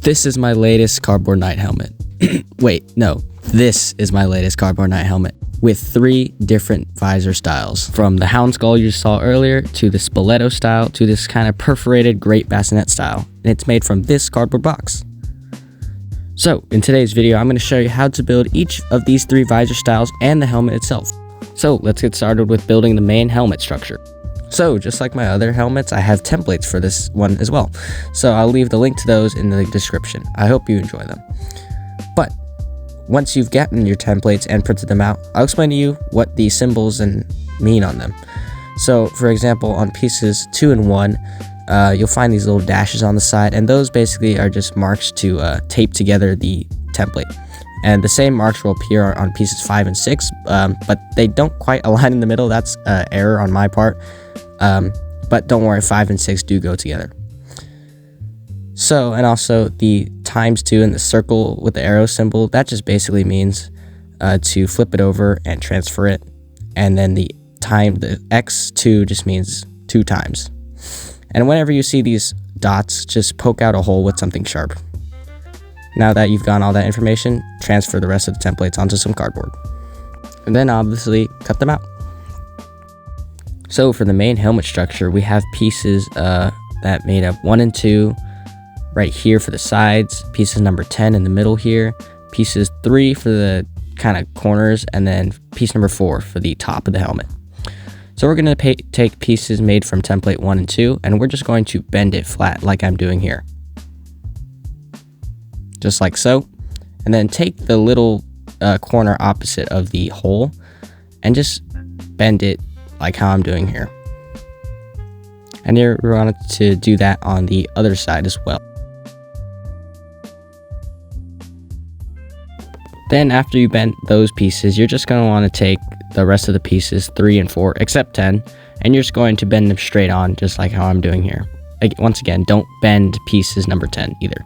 This is my latest cardboard night helmet. Wait, no. This is my latest cardboard night helmet with 3 different visor styles. From the Houndskull you saw earlier, to the Spaltto style, to this kind of perforated Great Bassinet style. And it's made from this cardboard box. So, in today's video, I'm going to show you how to build each of these 3 visor styles and the helmet itself. So, let's get started with building the main helmet structure. So, just like my other helmets, I have templates for this one as well. So, I'll leave the link to those in the description. I hope you enjoy them. But, once you've gotten your templates and printed them out, I'll explain to you what the symbols mean on them. So, for example, on pieces 2 and 1, you'll find these little dashes on the side, and those basically are just marks to tape together the template. And the same marks will appear on pieces 5 and 6, but they don't quite align in the middle. That's an error on my part. But don't worry, 5 and 6 do go together. So, and also the ×2 and the circle with the arrow symbol, that just basically means to flip it over and transfer it. And then the x2 just means 2 times. And whenever you see these dots, just poke out a hole with something sharp. Now that you've gotten all that information, transfer the rest of the templates onto some cardboard. And then obviously cut them out. So for the main helmet structure, we have pieces that made up 1 and 2 right here for the sides, pieces number 10 in the middle here, pieces 3 for the kind of corners, and then piece number 4 for the top of the helmet. So we're going to take pieces made from template 1 and 2, and we're just going to bend it flat like I'm doing here. Just like so. And then take the little corner opposite of the hole and just bend it like how I'm doing here. And here we wanted to do that on the other side as well. Then after you bend those pieces, you're just going to want to take the rest of the pieces 3 and 4 except 10, and you're just going to bend them straight on just like how I'm doing here. Once again, don't bend pieces number 10 either.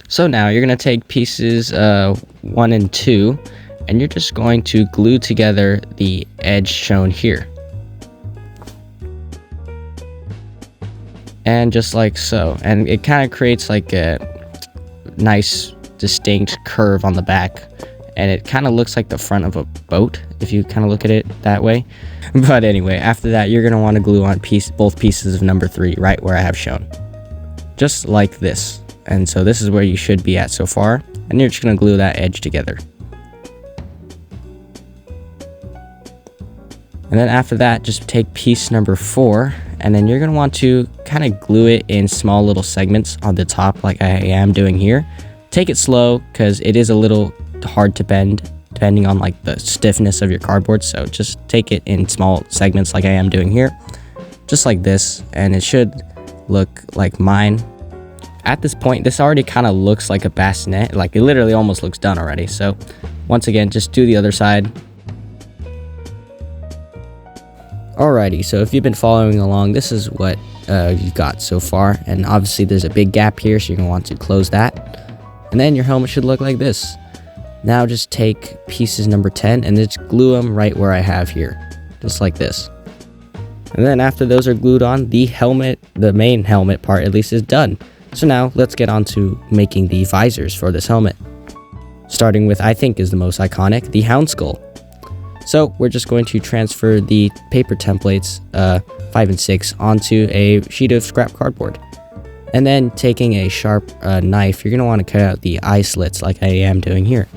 So now you're going to take pieces 1 and 2, and you're just going to glue together the edge shown here. And just like so. And it kind of creates like a nice distinct curve on the back. And it kind of looks like the front of a boat, if you kind of look at it that way. But anyway, after that, you're going to want to glue on both pieces of number 3 right where I have shown. Just like this. And so this is where you should be at so far, and you're just going to glue that edge together. And then after that, just take piece number 4, and then you're going to want to kind of glue it in small little segments on the top like I am doing here. Take it slow because it is a little hard to bend depending on like the stiffness of your cardboard, so just take it in small segments like I am doing here. Just like this, and it should look like mine. At this point, this already kind of looks like a bassinet. Like, it literally almost looks done already. So, once again, just do the other side. Alrighty, so if you've been following along, this is what you've got so far. And obviously, there's a big gap here, so you're going to want to close that. And then your helmet should look like this. Now, just take pieces number 10 and just glue them right where I have here. Just like this. And then after those are glued on, the main helmet part at least is done. So now, let's get on to making the visors for this helmet. Starting with, I think is the most iconic, the Houndskull. So, we're just going to transfer the paper templates, 5 and 6, onto a sheet of scrap cardboard. And then, taking a sharp knife, you're going to want to cut out the eye slits like I am doing here.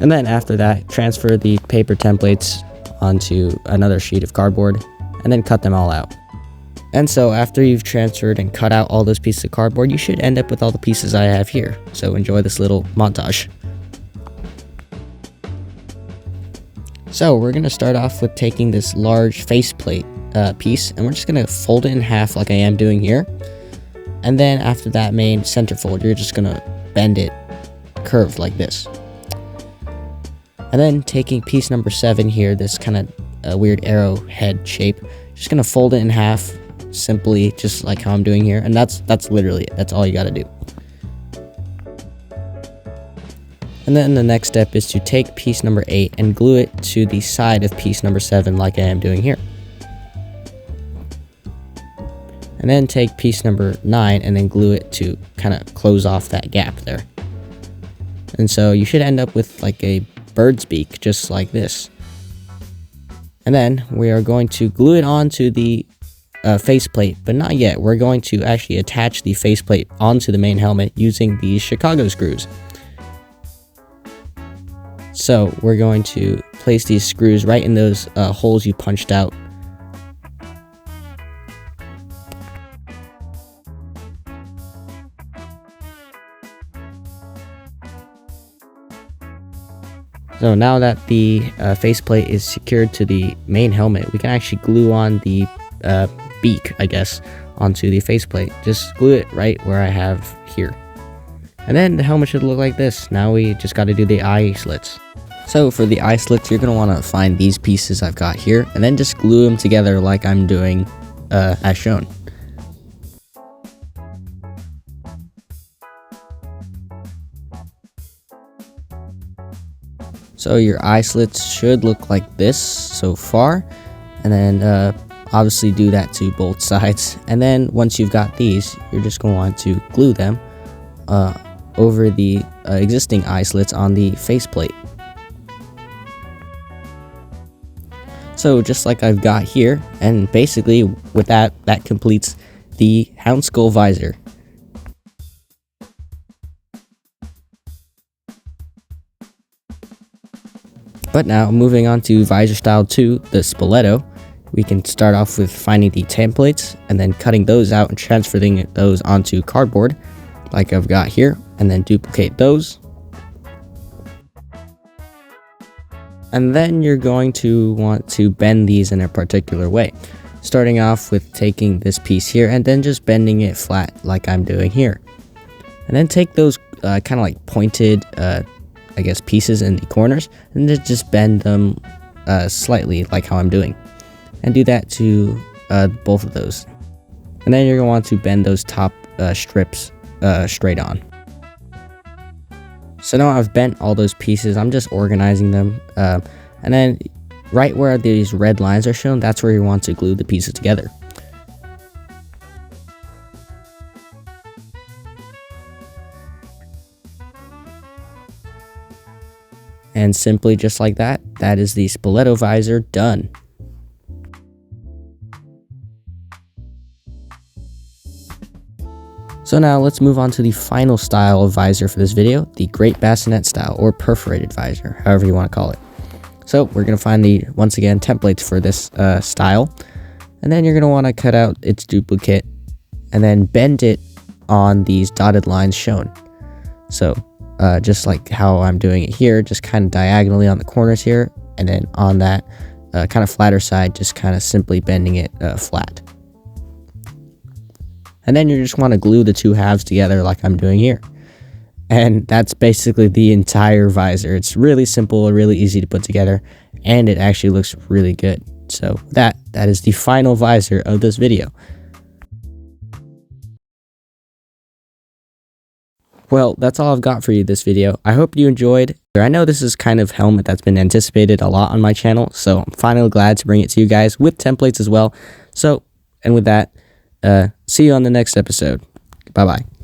And then, after that, transfer the paper templates onto another sheet of cardboard, and then cut them all out. And so after you've transferred and cut out all those pieces of cardboard, you should end up with all the pieces I have here. So enjoy this little montage. So we're going to start off with taking this large faceplate piece, and we're just going to fold it in half like I am doing here. And then after that main center fold, you're just going to bend it curved like this. And then taking piece number 7 here, this kind of weird arrowhead shape, just gonna fold it in half simply, just like how I'm doing here, and that's literally it. That's all you gotta do. And then the next step is to take piece number 8 and glue it to the side of piece number 7 like I am doing here. And then take piece number 9 and then glue it to kind of close off that gap there. And so you should end up with like a bird's beak, just like this. And then we are going to glue it onto the faceplate, but not yet. We're going to actually attach the faceplate onto the main helmet using these Chicago screws. So we're going to place these screws right in those holes you punched out. So now that the faceplate is secured to the main helmet, we can actually glue on the beak, I guess, onto the faceplate. Just glue it right where I have here. And then the helmet should look like this. Now we just got to do the eye slits. So for the eye slits, you're going to want to find these pieces I've got here and then just glue them together like I'm doing as shown. So your eye slits should look like this so far, and then obviously do that to both sides. And then once you've got these, you're just going to want to glue them over the existing eye slits on the faceplate. So just like I've got here, and basically with that completes the Houndskull visor. But now, moving on to visor style 2, the Spaltto, we can start off with finding the templates and then cutting those out and transferring those onto cardboard, like I've got here, and then duplicate those. And then you're going to want to bend these in a particular way, starting off with taking this piece here and then just bending it flat like I'm doing here. And then take those kind of like pointed I guess pieces in the corners and then just bend them slightly like how I'm doing, and do that to both of those. And then you're going to want to bend those top strips straight on. So now I've bent all those pieces, I'm just organizing them, and then right where these red lines are shown, that's where you want to glue the pieces together. And simply just like that, that is the Spaltto visor done. So now let's move on to the final style of visor for this video, the Great Bascinet style or perforated visor, however you want to call it. So we're going to find the, once again, templates for this style, and then you're going to want to cut out its duplicate and then bend it on these dotted lines shown. So just like how I'm doing it here, just kind of diagonally on the corners here, and then on that kind of flatter side, just kind of simply bending it flat. And then you just want to glue the two halves together like I'm doing here. And that's basically the entire visor. It's really simple, really easy to put together, and it actually looks really good. So that is the final visor of this video. Well, that's all I've got for you this video. I hope you enjoyed. I know this is kind of helmet that's been anticipated a lot on my channel, so I'm finally glad to bring it to you guys with templates as well. So, and with that, see you on the next episode. Bye-bye.